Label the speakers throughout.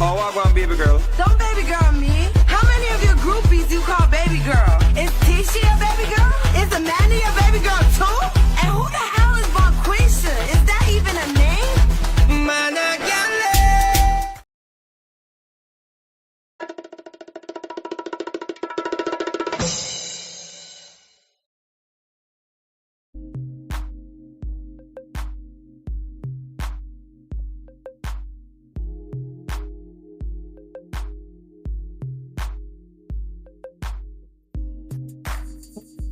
Speaker 1: Oh, I want baby girl.
Speaker 2: Don't baby girl me. How many of your groupies you call baby girl? Is Tisha a baby girl? Is Amanda a baby girl too? And who the hell is Bonquisha? Is that even a name?
Speaker 1: Man, I can't live.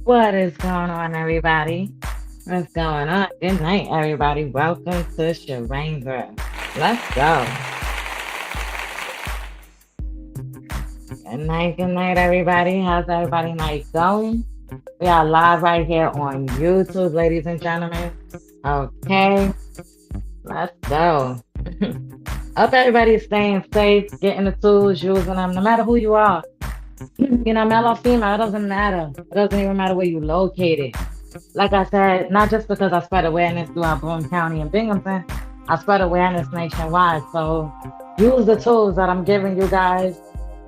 Speaker 3: What is going on, everybody? What's going on? Good night, everybody. Welcome to Sharane. Let's go. Good night, everybody. How's everybody night going? We are live right here on YouTube, ladies and gentlemen. Okay, let's go. Hope everybody's staying safe, getting the tools, using them, no matter who you are. You know, male or female, it doesn't matter. It doesn't even matter where you located. Like I said, not just because I spread awareness throughout Boone County and Binghamton, I spread awareness nationwide. So use the tools that I'm giving you guys,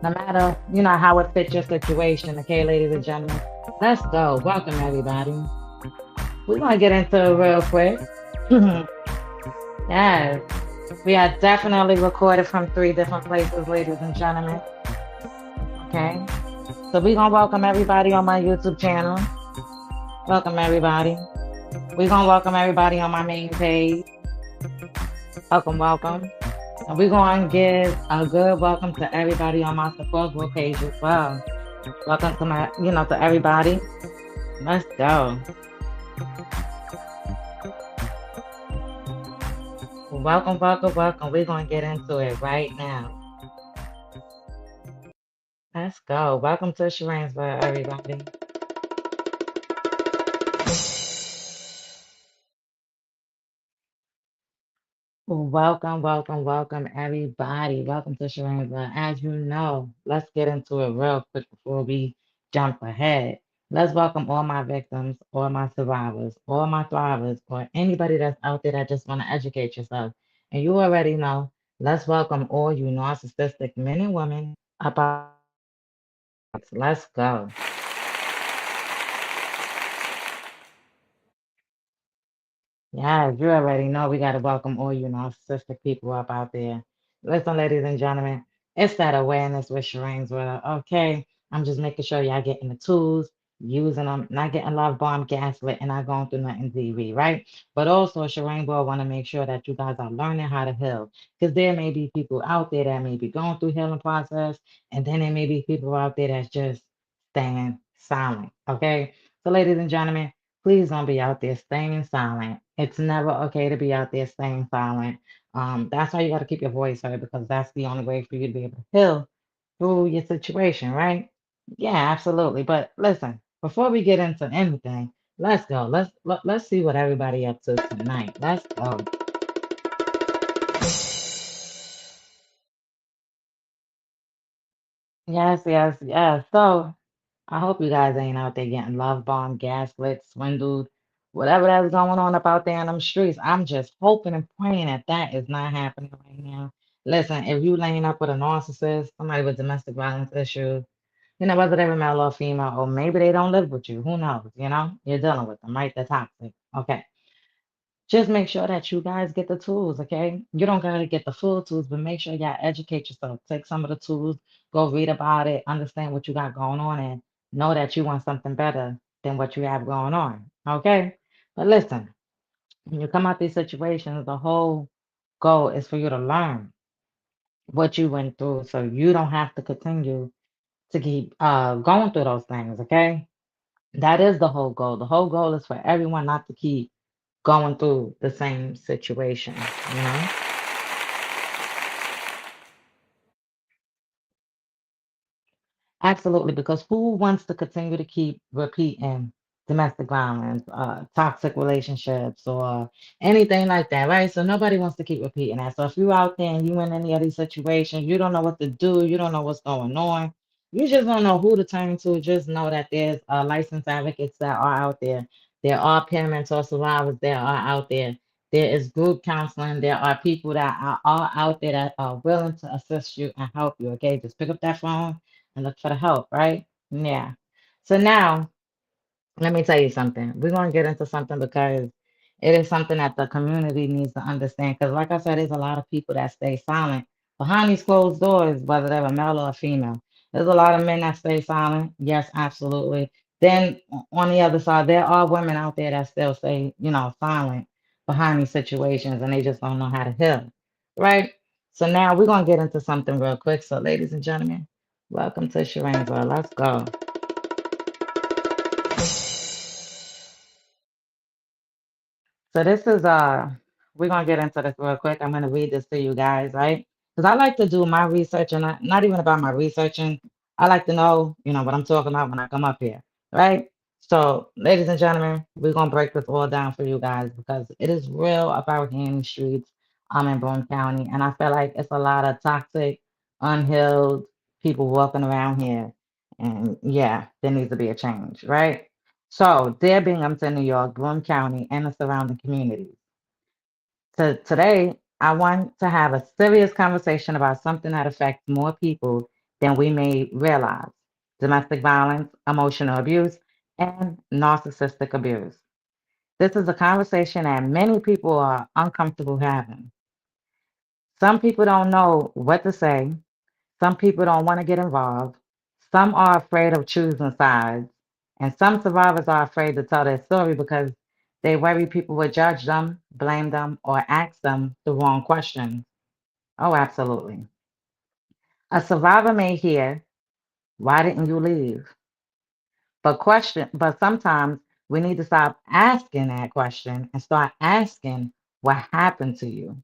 Speaker 3: no matter, you know, how it fits your situation. Okay, ladies and gentlemen, let's go. Welcome, everybody. We're going to get into it real quick. Yes, we are definitely recorded from 3 different places, ladies and gentlemen. Okay, so we're going to welcome everybody on my YouTube channel. Welcome, everybody. We're going to welcome everybody on my main page. Welcome. And we're going to give a good welcome to everybody on my support group page as well. Welcome to my, to everybody. Let's go. Welcome. We're going to get into it right now. Let's go. Welcome to Sharanesville, everybody. Welcome, everybody. Welcome to Sharane. As you know, let's get into it real quick before we jump ahead. Let's welcome all my victims, all my survivors, all my thrivers, or anybody that's out there that just want to educate yourself. And you already know, let's welcome all you narcissistic men and women about. Let's go. Yeah, you already know we got to welcome all you narcissistic people up out there. Listen, ladies and gentlemen, it's that awareness with Sharane's world. Okay, I'm just making sure y'all getting the tools, using them, not getting love bomb gaslit, and not going through nothing TV, right? But also, Sharane will want to make sure that you guys are learning how to heal, because there may be people out there that may be going through healing process, and then there may be people out there that's just staying silent. Okay, so ladies and gentlemen. Please don't be out there staying silent. It's never okay to be out there staying silent. That's why you got to keep your voice heard because that's the only way for you to be able to heal through your situation, right? Yeah, absolutely. But listen, before we get into anything, let's go. Let's see what everybody up to tonight. Let's go. Yes. So I hope you guys ain't out there getting love bombed, gaslit, swindled, whatever that's going on up out there in them streets. I'm just hoping and praying that that is not happening right now. Listen, if you laying up with a narcissist, somebody with domestic violence issues, whether they're male or female, or maybe they don't live with you, who knows, you're dealing with them, right? They're toxic. Okay. Just make sure that you guys get the tools, okay? You don't gotta get the full tools, but make sure y'all educate yourself. Take some of the tools, go read about it, understand what you got going on, and know that you want something better than what you have going on, okay? But listen, when you come out these situations, the whole goal is for you to learn what you went through so you don't have to continue to keep going through those things, okay? That is the whole goal. The whole goal is for everyone not to keep going through the same situation, you know? Absolutely, because who wants to continue to keep repeating domestic violence, toxic relationships, or anything like that, right? So nobody wants to keep repeating that. So if you're out there and you in any of these situations, you don't know what to do, you don't know what's going on, you just don't know who to turn to. Just know that there's licensed advocates that are out there. There are peer mentor survivors that are out there There is group counseling. There are people that are all out there that are willing to assist you and help you. Okay, just pick up that phone and look for the help, right? Yeah. So now, let me tell you something. We're going to get into something because it is something that the community needs to understand. Because, like I said, there's a lot of people that stay silent behind these closed doors, whether they're a male or a female. There's a lot of men that stay silent. Yes, absolutely. Then on the other side, there are women out there that still stay, silent behind these situations and they just don't know how to heal. Right? So now we're going to get into something real quick. So, ladies and gentlemen, welcome to Sharane's World. Let's go. So this is we're gonna get into this real quick. I'm gonna read this to you guys, right? Because I like to do my research and not even about my researching. I like to know, what I'm talking about when I come up here, right? So, ladies and gentlemen, we're gonna break this all down for you guys because it is real about here in the streets. I'm in Boone County, and I feel like it's a lot of toxic, unhealed people walking around here. And yeah, there needs to be a change, right? So, dear Binghamton, New York, Broome County, and the surrounding communities. So, today, I want to have a serious conversation about something that affects more people than we may realize: domestic violence, emotional abuse, and narcissistic abuse. This is a conversation that many people are uncomfortable having. Some people don't know what to say. Some people don't want to get involved. Some are afraid of choosing sides. And some survivors are afraid to tell their story because they worry people will judge them, blame them, or ask them the wrong questions. Oh, absolutely. A survivor may hear, "Why didn't you leave?" But sometimes we need to stop asking that question and start asking, "What happened to you?"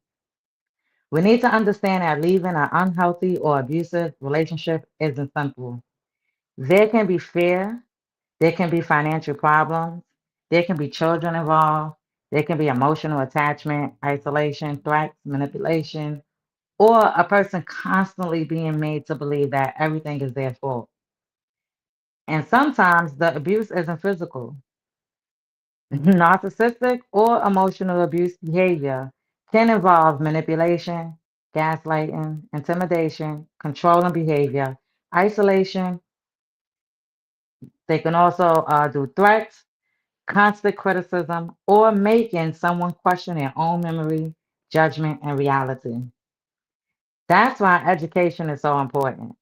Speaker 3: We need to understand that leaving an unhealthy or abusive relationship isn't simple. There can be fear, there can be financial problems, there can be children involved, there can be emotional attachment, isolation, threats, manipulation, or a person constantly being made to believe that everything is their fault. And sometimes the abuse isn't physical. Narcissistic or emotional abuse behavior can involve manipulation, gaslighting, intimidation, controlling behavior, isolation. They can also do threats, constant criticism, or making someone question their own memory, judgment, and reality. That's why education is so important.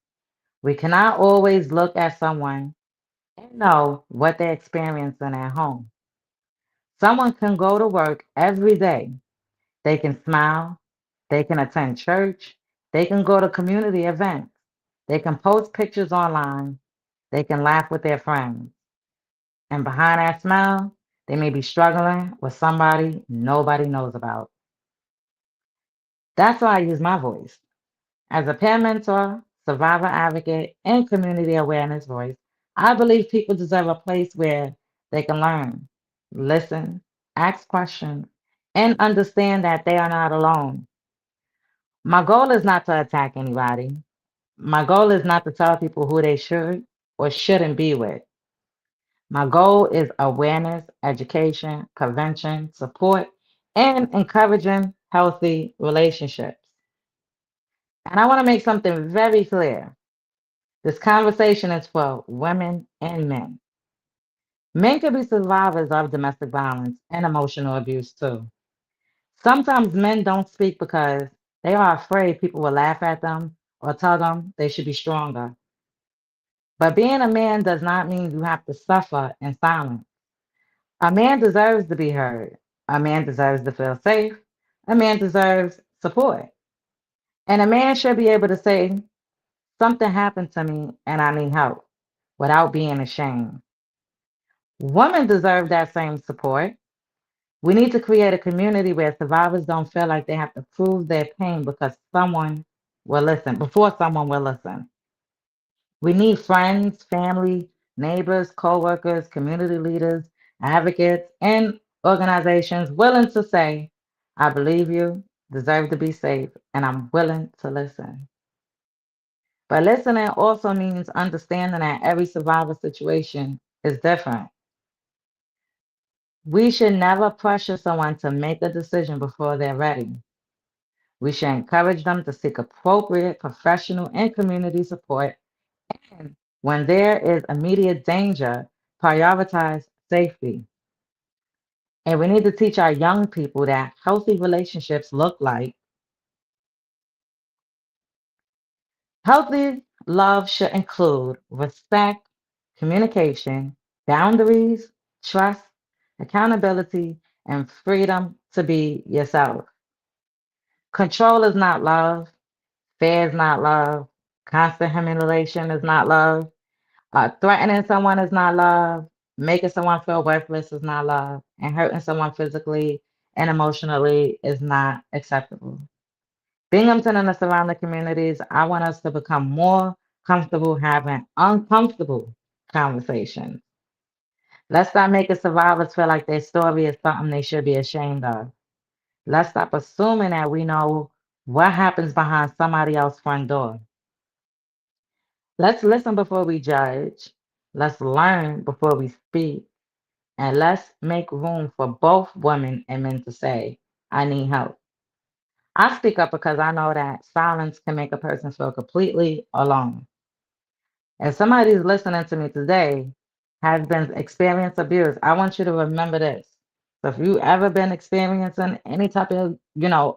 Speaker 3: We cannot always look at someone and know what they're experiencing at home. Someone can go to work every day. They can smile. They can attend church. They can go to community events. They can post pictures online. They can laugh with their friends. And behind that smile, they may be struggling with somebody nobody knows about. That's why I use my voice. As a peer mentor, survivor advocate, and community awareness voice, I believe people deserve a place where they can learn, listen, ask questions, and understand that they are not alone. My goal is not to attack anybody. My goal is not to tell people who they should or shouldn't be with. My goal is awareness, education, prevention, support, and encouraging healthy relationships. And I want to make something very clear. This conversation is for women and men. Men can be survivors of domestic violence and emotional abuse too. Sometimes men don't speak because they are afraid people will laugh at them or tell them they should be stronger. But being a man does not mean you have to suffer in silence. A man deserves to be heard. A man deserves to feel safe. A man deserves support. And a man should be able to say, "Something happened to me and I need help," without being ashamed. Women deserve that same support. We need to create a community where survivors don't feel like they have to prove their pain before someone will listen. We need friends, family, neighbors, co-workers, community leaders, advocates, and organizations willing to say, "I believe you, deserve to be safe, and I'm willing to listen." But listening also means understanding that every survivor situation is different. We should never pressure someone to make a decision before they're ready. We should encourage them to seek appropriate professional and community support. And when there is immediate danger, prioritize safety. And we need to teach our young people that healthy relationships look like healthy love should include respect, communication, boundaries, trust, accountability, and freedom to be yourself. Control is not love. Fear is not love. Constant humiliation is not love. Threatening someone is not love. Making someone feel worthless is not love. And hurting someone physically and emotionally is not acceptable. Binghamton and the surrounding communities, I want us to become more comfortable having uncomfortable conversations. Let's stop making survivors feel like their story is something they should be ashamed of. Let's stop assuming that we know what happens behind somebody else's front door. Let's listen before we judge. Let's learn before we speak. And let's make room for both women and men to say, I need help. I speak up because I know that silence can make a person feel completely alone. If somebody's listening to me today has been experienced abuse, I want you to remember this. So if you ever been experiencing any type of,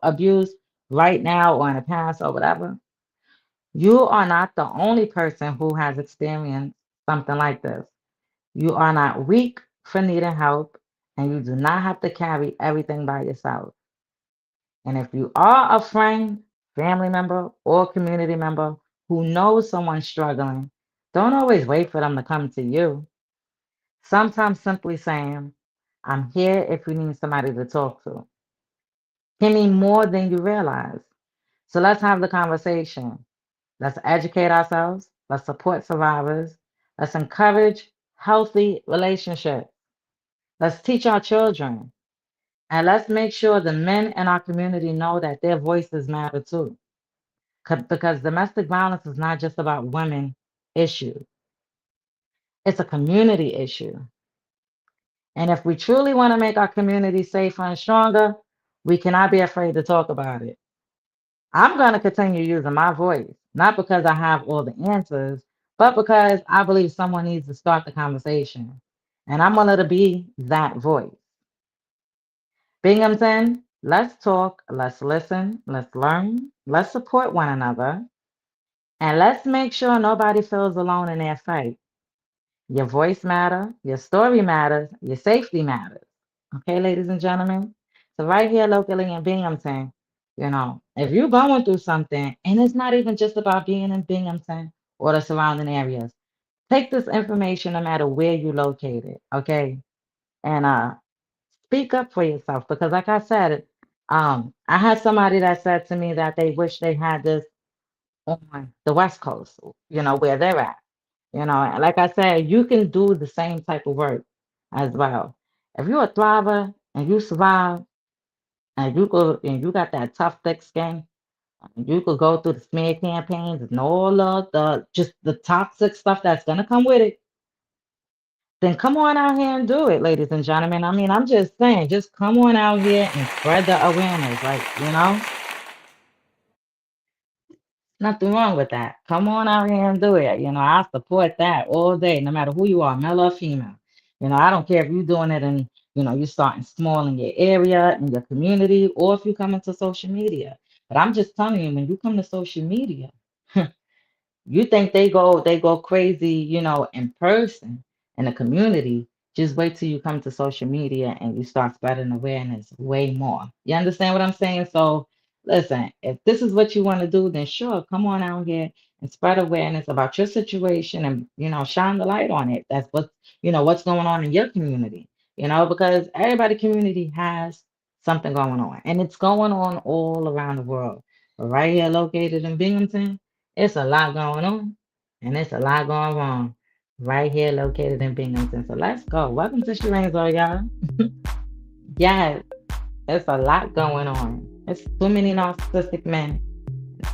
Speaker 3: abuse right now or in the past or whatever, you are not the only person who has experienced something like this. You are not weak for needing help, and you do not have to carry everything by yourself. And if you are a friend, family member, or community member who knows someone struggling, don't always wait for them to come to you. Sometimes simply saying, I'm here if you need somebody to talk to, can mean more than you realize. So let's have the conversation. Let's educate ourselves. Let's support survivors. Let's encourage healthy relationships. Let's teach our children. And let's make sure the men in our community know that their voices matter too. Because domestic violence is not just about women issue. It's a community issue. And if we truly want to make our community safer and stronger, we cannot be afraid to talk about it. I'm going to continue using my voice, not because I have all the answers, but because I believe someone needs to start the conversation. And I'm going to be that voice. Binghamton, let's talk, let's listen, let's learn, let's support one another, and let's make sure nobody feels alone in their fight. Your voice matters, your story matters, your safety matters. Okay, ladies and gentlemen? So right here locally in Binghamton, if you're going through something, and it's not even just about being in Binghamton or the surrounding areas, take this information no matter where you're located, okay? And speak up for yourself because like I said, I had somebody that said to me that they wish they had this on the West Coast, where they're at. And like I said, you can do the same type of work as well. If you're a thriver and you survive and you got that tough, thick skin, you could go through the smear campaigns and all of the just the toxic stuff that's gonna come with it, then come on out here and do it, ladies and gentlemen. I mean, I'm just saying, just come on out here and spread the awareness. Like, nothing wrong with that. Come on out here and do it. I support that all day, no matter who you are, male or female. I don't care if you're doing it and, you're starting small in your area, in your community, or if you come into social media. But I'm just telling you, when you come to social media, you think they go crazy, in person in the community. Just wait till you come to social media and you start spreading awareness way more. You understand what I'm saying? So listen, if this is what you want to do, then sure, come on out here and spread awareness about your situation and shine the light on it. That's what's going on in your community. Because everybody community has something going on. And it's going on all around the world. But right here located in Binghamton, it's a lot going on, and it's a lot going wrong right here located in Binghamton. So let's go. Welcome to Sharane's, y'all. Yes, it's a lot going on. It's too many narcissistic men,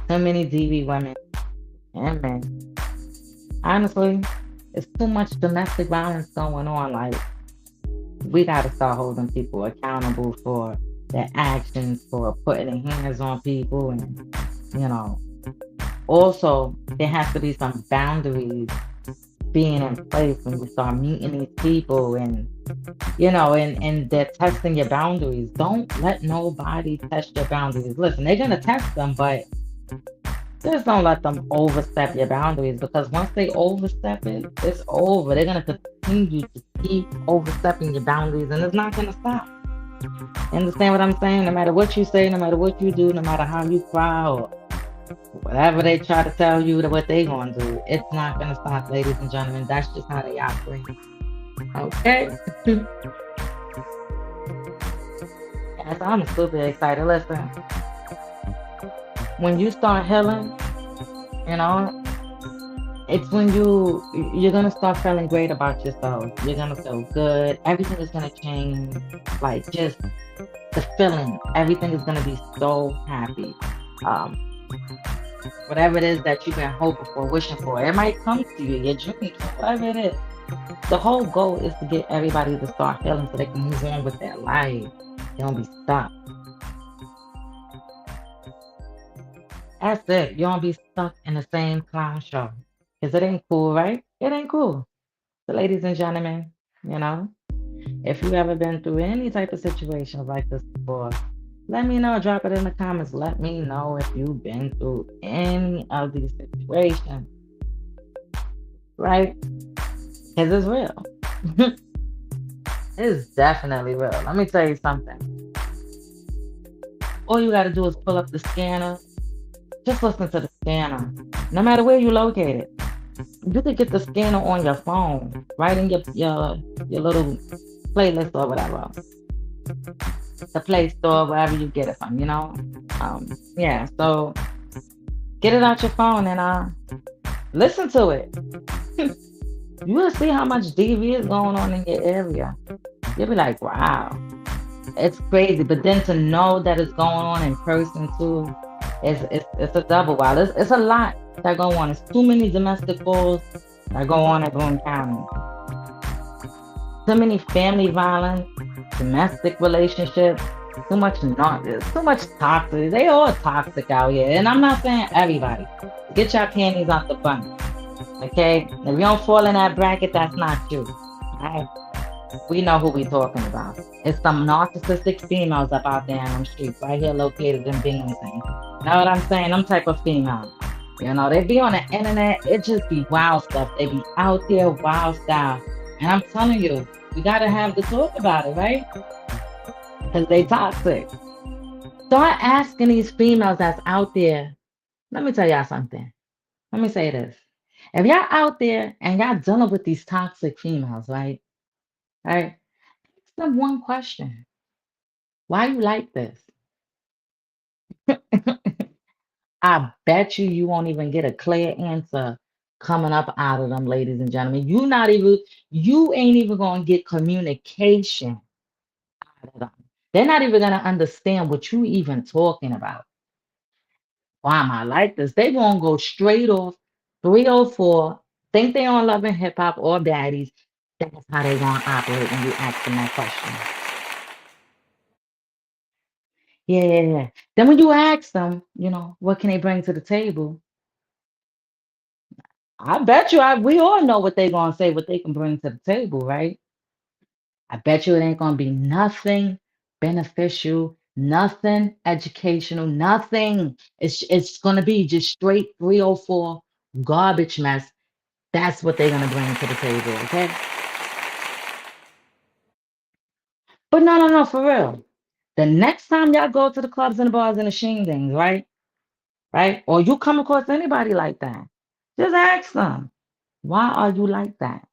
Speaker 3: too many DV women and men. Honestly, it's too much domestic violence going on. Like, We got to start holding people accountable for their actions, for putting their hands on people. And, you know, also, there has to be some boundaries being in place when you start meeting these people and, and they're testing your boundaries. Don't let nobody test your boundaries. Listen, they're going to test them, but just don't let them overstep your boundaries because once they overstep it, it's over. They're going to continue to keep overstepping your boundaries and it's not going to stop. Understand what I'm saying? No matter what you say, no matter what you do, no matter how you cry or whatever they try to tell you what they going to do, it's not going to stop, ladies and gentlemen. That's just how they operate. Okay? Yes, I'm super excited. Listen, when you start healing, you know, it's when you're gonna start feeling great about yourself. You're gonna feel good. Everything is gonna change. Like just the feeling. Everything is gonna be so happy. Um, whatever it is that you've been hoping for, wishing for, it might come to you. Your dreams, whatever it is. The whole goal is to get everybody to start healing so they can move on with their life. They don't be stuck. That's it. You don't be stuck in the same clown show. Because it ain't cool, right? It ain't cool. So, ladies and gentlemen, you know, if you ever been through any type of situations like this before, let me know. Drop it in the comments. Let me know if you've been through any of these situations, right? Because it's real. It's definitely real. Let me tell you something. All you got to do is pull up the scanner. Just listen to the scanner. No matter where you located. You could get the scanner on your phone, right in your little playlist or whatever, the Play Store, wherever you get it from, yeah. So get it out your phone and listen to it. You will see how much DV is going on in your area. You'll be like, wow, it's crazy. But then to know that it's going on in person too, it's a double wow. It's a lot that go on. It's too many domestic calls that go on at Boone County. Too many family violence, domestic relationships, too much not too much toxic. They all toxic out here. And I'm not saying everybody. Get your panties out the bunny. Okay? If you don't fall in that bracket, that's not you. Alright? We know who we talking about. It's some narcissistic females up out there in them streets, right here located in Binghamton. Know what I'm saying? Them type of females. They be on the internet. It just be wild stuff. They be out there wild style. And I'm telling you, we gotta have the talk about it, right? Because they toxic. Start asking these females that's out there. Let me tell y'all something. Let me say this. If y'all out there and y'all dealing with these toxic females, right? Right? Ask them one question. Why you like this? I bet you won't even get a clear answer coming up out of them, ladies and gentlemen. You ain't even gonna get communication out of them. They're not even gonna understand what you even talking about. Why am I like this? They gonna go straight off 304, think they on Love and Hip Hop or Baddies. That's how they gonna operate when you ask them that question. Yeah, yeah, yeah. Then when you ask them, what can they bring to the table? I bet you we all know what they gonna say, what they can bring to the table, right? I bet you it ain't gonna be nothing beneficial, nothing educational, nothing. It's gonna be just straight 304 garbage mess. That's what they're gonna bring to the table, okay? But no, no, no, for real. The next time y'all go to the clubs and the bars and the sheen things, right? Right? Or you come across anybody like that, just ask them, why are you like that?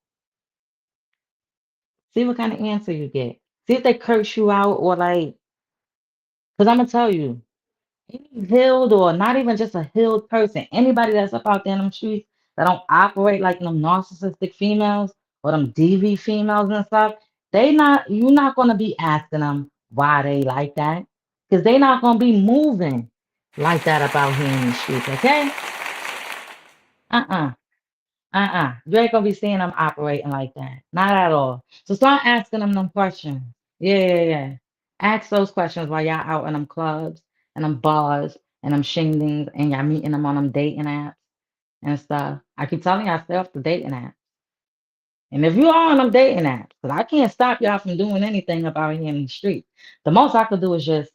Speaker 3: See what kind of answer you get. See if they curse you out or like, because I'm gonna tell you, any healed or not even just a healed person, anybody that's up out there in them streets that don't operate like them narcissistic females or them DV females and stuff, you're not gonna be asking them why they like that. Because they not gonna be moving like that about here in the streets, okay? Uh-uh. You ain't gonna be seeing them operating like that. Not at all. So start asking them questions. Yeah, yeah, yeah. Ask those questions while y'all out in them clubs and them bars and them shingdings and y'all meeting them on them dating apps and stuff. I keep telling y'all, stay off the dating app. And if you are on them dating apps, because I can't stop y'all from doing anything about here in the street. The most I could do is just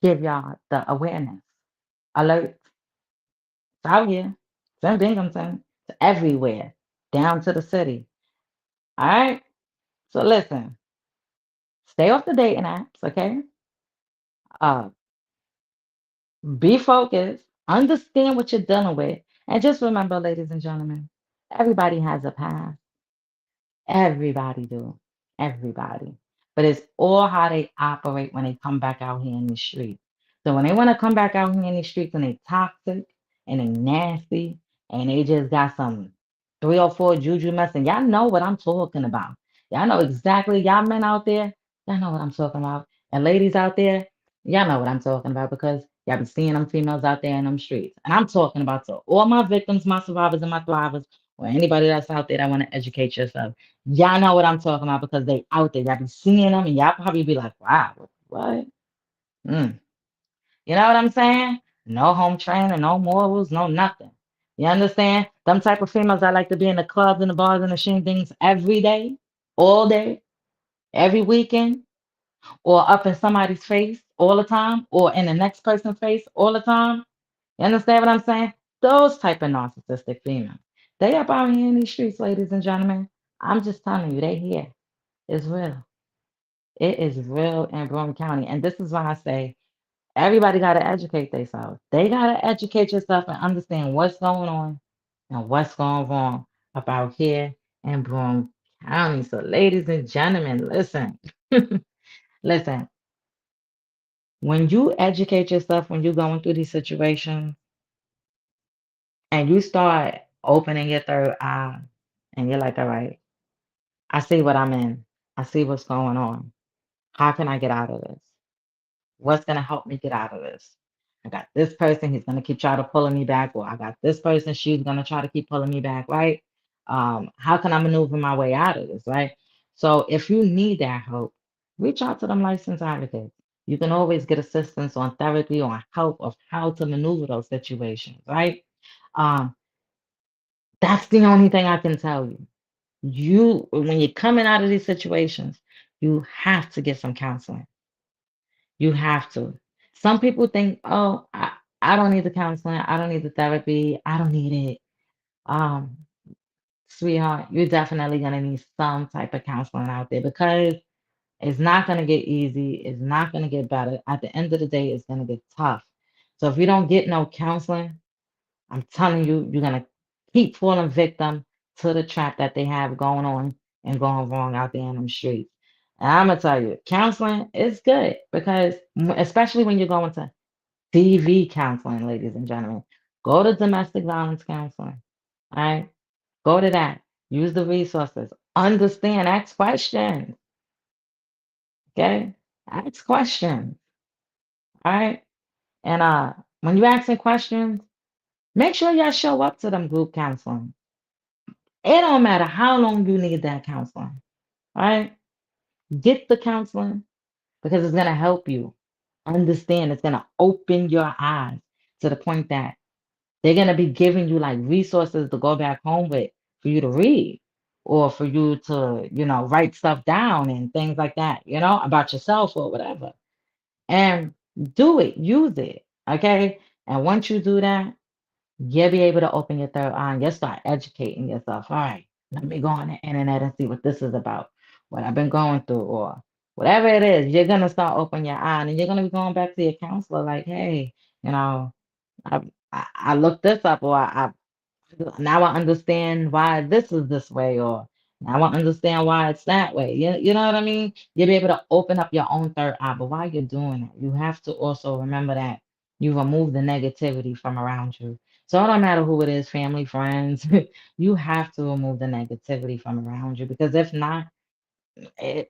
Speaker 3: give y'all the awareness, alert. It's out here. It's in Binghamton. It's everywhere, down to the city. All right. So listen, stay off the dating apps, okay? Uh, be focused, understand what you're dealing with, and just remember, ladies and gentlemen, everybody has a past. Everybody do. Everybody. But it's all how they operate when they come back out here in the street. So when they want to come back out here in the streets and they toxic and they nasty and they just got some 3 or 4 juju messing, y'all know what I'm talking about. Y'all know exactly, y'all men out there, y'all know what I'm talking about. And ladies out there, y'all know what I'm talking about because y'all be seeing them females out there in them streets. And I'm talking about to all my victims, my survivors, and my thrivers, or anybody that's out there that want to educate yourself. Y'all know what I'm talking about because they out there. Y'all be seeing them and y'all probably be like, wow, what? Mm. You know what I'm saying? No home training, no morals, no nothing. You understand? Them type of females that like to be in the clubs and the bars and the things every day, all day, every weekend, or up in somebody's face all the time, or in the next person's face all the time. You understand what I'm saying? Those type of narcissistic females. They up out here in these streets, ladies and gentlemen. I'm just telling you, they here. It's real. It is real in Broome County. And this is why I say everybody got to educate themselves. They got to educate yourself and understand what's going on and what's going wrong about here in Broome County. So, ladies and gentlemen, listen, listen, when you educate yourself, when you're going through these situations and you start opening your third eye and you're like, all right, I see what I'm in, I see what's going on. How can I get out of this? What's going to help me get out of this? I got this person, he's going to keep trying to pulling me back, or I got this person, she's going to try to keep pulling me back, right? How can I maneuver my way out of this, right? So if you need that help, reach out to them licensed advocates. You can always get assistance on therapy or help of how to maneuver those situations, right? Um, that's the only thing I can tell you. When you're coming out of these situations, you have to get some counseling. You have to. Some people think, oh, I don't need the counseling. I don't need the therapy. I don't need it. Um, Sweetheart, you're definitely going to need some type of counseling out there because it's not going to get easy. It's not going to get better. At the end of the day, it's going to get tough. So if you don't get no counseling, I'm telling you, you're going to keep falling victim to the trap that they have going on and going wrong out there in them streets. And I'm going to tell you, counseling is good because, especially when you're going to DV counseling, ladies and gentlemen, go to domestic violence counseling. All right. Go to that. Use the resources. Understand. Ask questions. Okay. Ask questions. All right. And when you're asking questions, make sure y'all show up to them group counseling. It don't matter how long you need that counseling. All right. Get the counseling because it's gonna help you understand. It's gonna open your eyes to the point that they're gonna be giving you like resources to go back home with for you to read or for you to, write stuff down and things like that, about yourself or whatever. And do it, use it. Okay. And once you do that, you'll be able to open your third eye and you'll start educating yourself. All right, let me go on the internet and see what this is about, what I've been going through, or whatever it is. You're gonna start opening your eye and you're gonna be going back to your counselor, like, hey, you know, I looked this up, or now I understand why this is this way, or now I understand why it's that way. You know what I mean? You'll be able to open up your own third eye. But while you're doing it, you have to also remember that you remove the negativity from around you. So it don't matter who it is, family, friends, you have to remove the negativity from around you because if not, yeah,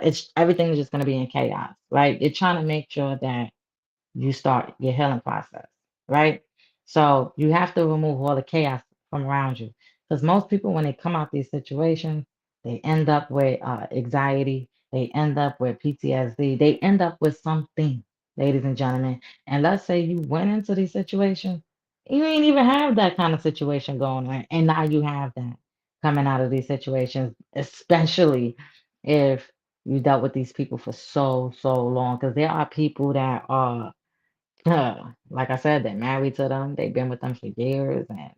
Speaker 3: it's everything is just going to be in chaos, right? You're trying to make sure that you start your healing process, right? So you have to remove all the chaos from around you. Because most people, when they come out these situations, they end up with anxiety, they end up with PTSD, they end up with something, ladies and gentlemen. And let's say you went into these situations, you ain't even have that kind of situation going on, and now you have that coming out of these situations, especially if you dealt with these people for so, so long. Because there are people that are, like I said, they're married to them, they've been with them for years, and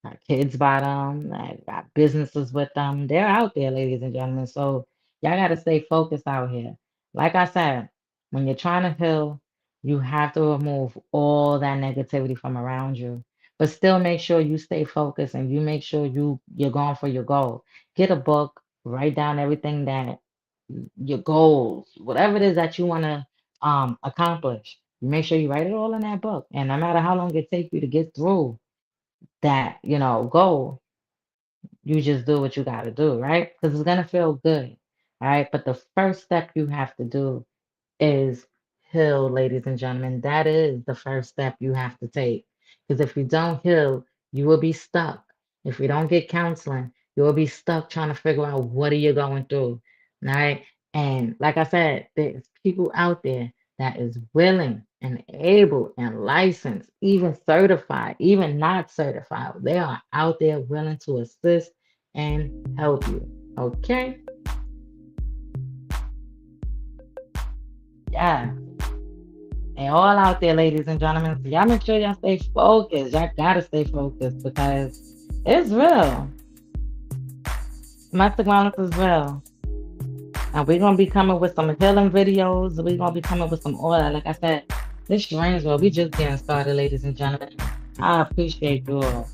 Speaker 3: got kids by them, got businesses with them. They're out there, ladies and gentlemen. So y'all got to stay focused out here. Like I said, when you're trying to heal, you have to remove all that negativity from around you, but still make sure you stay focused and you make sure you're going for your goal. Get a book, write down everything that your goals, whatever it is that you want to accomplish. Make sure you write it all in that book. And no matter how long it takes you to get through that, goal, you just do what you got to do, right? Because it's going to feel good, all right? But the first step you have to do is heal, ladies and gentlemen. That is the first step you have to take. Because if you don't heal, you will be stuck. If you don't get counseling, you will be stuck trying to figure out what are you going through. All right. And like I said, there's people out there that is willing and able and licensed, even certified, even not certified. They are out there willing to assist and help you. Okay. Yeah. They all out there, ladies and gentlemen. So y'all make sure y'all stay focused. Y'all gotta stay focused because it's real. Domestic violence is real. And we're gonna be coming with some healing videos. We're gonna be coming with some order. Like I said, this Sharane's world, we just getting started, ladies and gentlemen. I appreciate you all.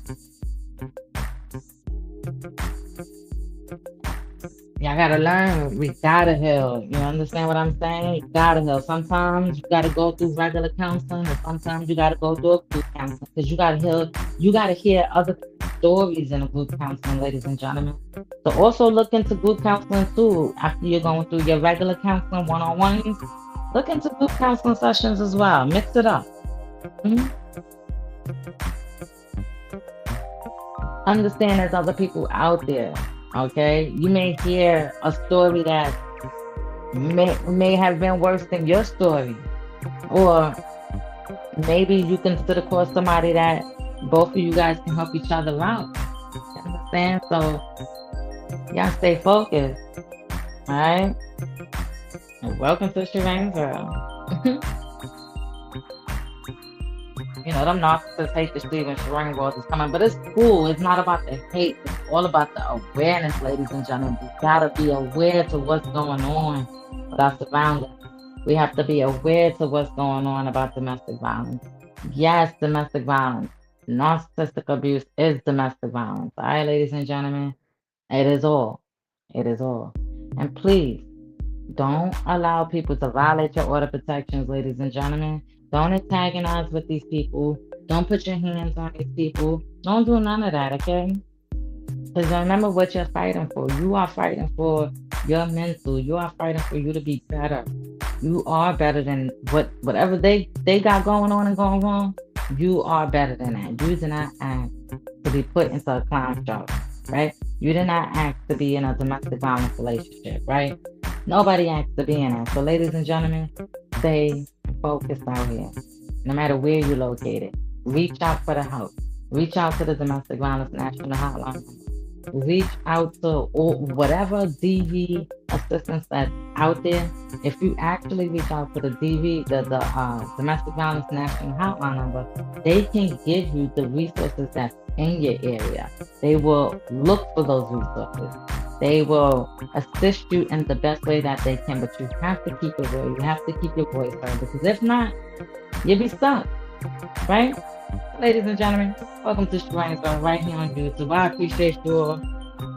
Speaker 3: Y'all gotta learn. We gotta heal. You understand what I'm saying? You gotta heal. Sometimes you gotta go through regular counseling, and sometimes you gotta go through a group counseling because you gotta heal. You gotta hear other stories in a group counseling, ladies and gentlemen. So also look into group counseling too. After you're going through your regular counseling one-on-ones, look into group counseling sessions as well. Mix it up. Mhm. Understand there's other people out there. Okay, you may hear a story that may have been worse than your story, or maybe you can sit across somebody that both of you guys can help each other out. You understand? So y'all stay focused. All right. And welcome to Sharane's world. Them narcissists hate to see when Sharane World is coming, but it's cool. It's not about the hate. It's all about the awareness, ladies and gentlemen. We gotta be aware to what's going on with our surroundings. We have to be aware to what's going on about domestic violence. Yes, domestic violence. Narcissistic abuse is domestic violence. All right, ladies and gentlemen. It is all. It is all. And please, don't allow people to violate your order protections, ladies and gentlemen. Don't antagonize with these people. Don't put your hands on these people. Don't do none of that, okay? Because remember what you're fighting for. You are fighting for your mental. You are fighting for you to be better. You are better than whatever they got going on and going wrong. You are better than that. You did not ask to be put into a clown show, right? You did not ask to be in a domestic violence relationship, right? Nobody asked to be in that. So, ladies and gentlemen, stay focused out here. No matter where you're located, reach out for the help. Reach out to the Domestic Violence National Hotline. Reach out to whatever DV assistance that's out there. If you actually reach out to the DV, the Domestic Violence National Hotline number, they can give you the resources that's in your area. They will look for those resources. They will assist you in the best way that they can, but you have to keep it real. You have to keep your voice heard, because if not, you'll be stuck, right? Ladies and gentlemen, welcome to Sharane's World right here on YouTube. I appreciate you all.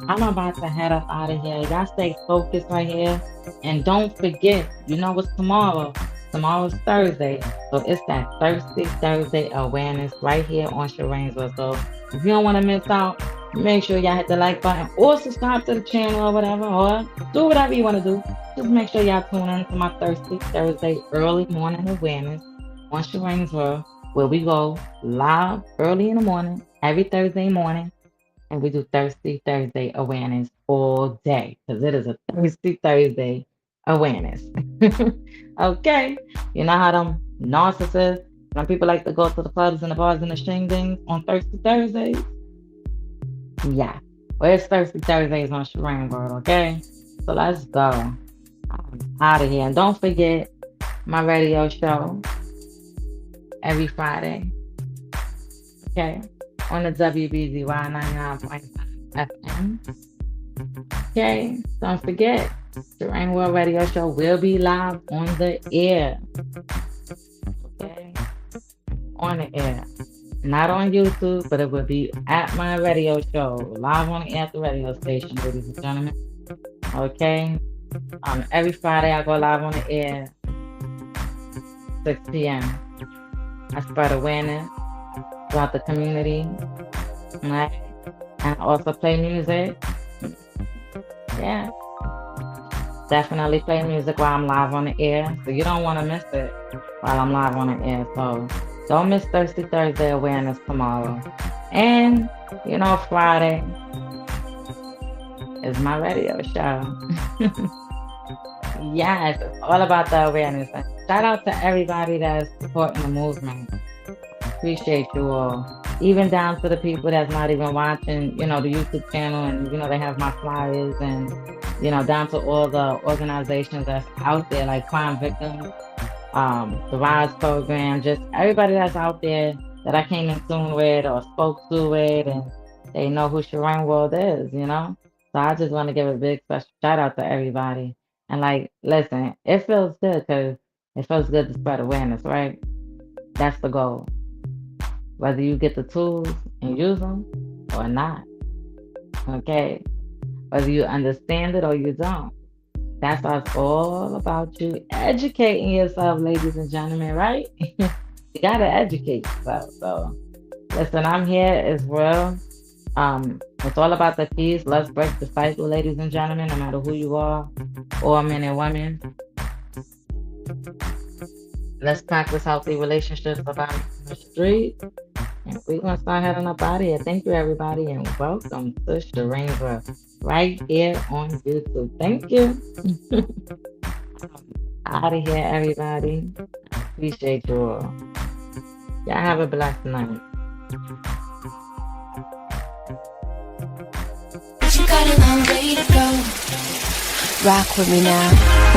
Speaker 3: I'm about to head up out of here. Y'all stay focused right here. And don't forget, you know what's tomorrow? Tomorrow's Thursday. So it's that Thirsty Thursday awareness right here on Sharane's World. So if you don't want to miss out, make sure y'all hit the like button or subscribe to the channel or whatever, or do whatever you want to do. Just make sure y'all tune in to my Thirsty Thursday early morning awareness on Sharane's World, where we go live early in the morning every Thursday morning, and we do Thirsty Thursday awareness all day because it is a Thirsty Thursday awareness. Okay, you know how them narcissists, some people like to go to the clubs and the bars and the shing dings on Thirsty Thursdays? Yeah, well, it's Thirsty Thursdays on Sharane World, okay? So let's go. I'm out of here. And don't forget my radio show every Friday, okay? On the WBZY 99.5 FM. Okay, don't forget, Sharane World Radio Show will be live on the air. Okay, on the air. Not on YouTube, but it will be at my radio show, live on the air at the radio station, ladies and gentlemen. Okay, every Friday I go live on the air, 6 p.m. I spread awareness throughout the community, right? And also play music. Yeah, definitely play music while I'm live on the air. So you don't want to miss it while I'm live on the air. So don't miss Thirsty Thursday awareness tomorrow. And, you know, Friday is my radio show. Yes, it's all about the awareness. And shout out to everybody that's supporting the movement. Appreciate you all. Even down to the people that's not even watching, you know, the YouTube channel, and, you know, they have my flyers, and, you know, down to all the organizations that's out there, like Crime Victims, the RISE program, just everybody that's out there that I came in tune with or spoke to it, and they know who Sharane World is, you know? So I just want to give a big special shout out to everybody. And, like, listen, it feels good because it feels good to spread awareness, right? That's the goal. Whether you get the tools and use them or not, okay? Whether you understand it or you don't. That's what it's all about, you educating yourself, ladies and gentlemen, right? You gotta educate yourself. So, listen, I'm here as well. It's all about the peace. Let's break the cycle, ladies and gentlemen, no matter who you are, or men and women. Let's practice healthy relationships about the street. And we're going to start heading up out of here. Thank you, everybody, and welcome to Sharane World right here on YouTube. Thank you. Out of here, everybody. Appreciate you all. Y'all have a blessed night.
Speaker 4: You got a long way to go. Rock with me now.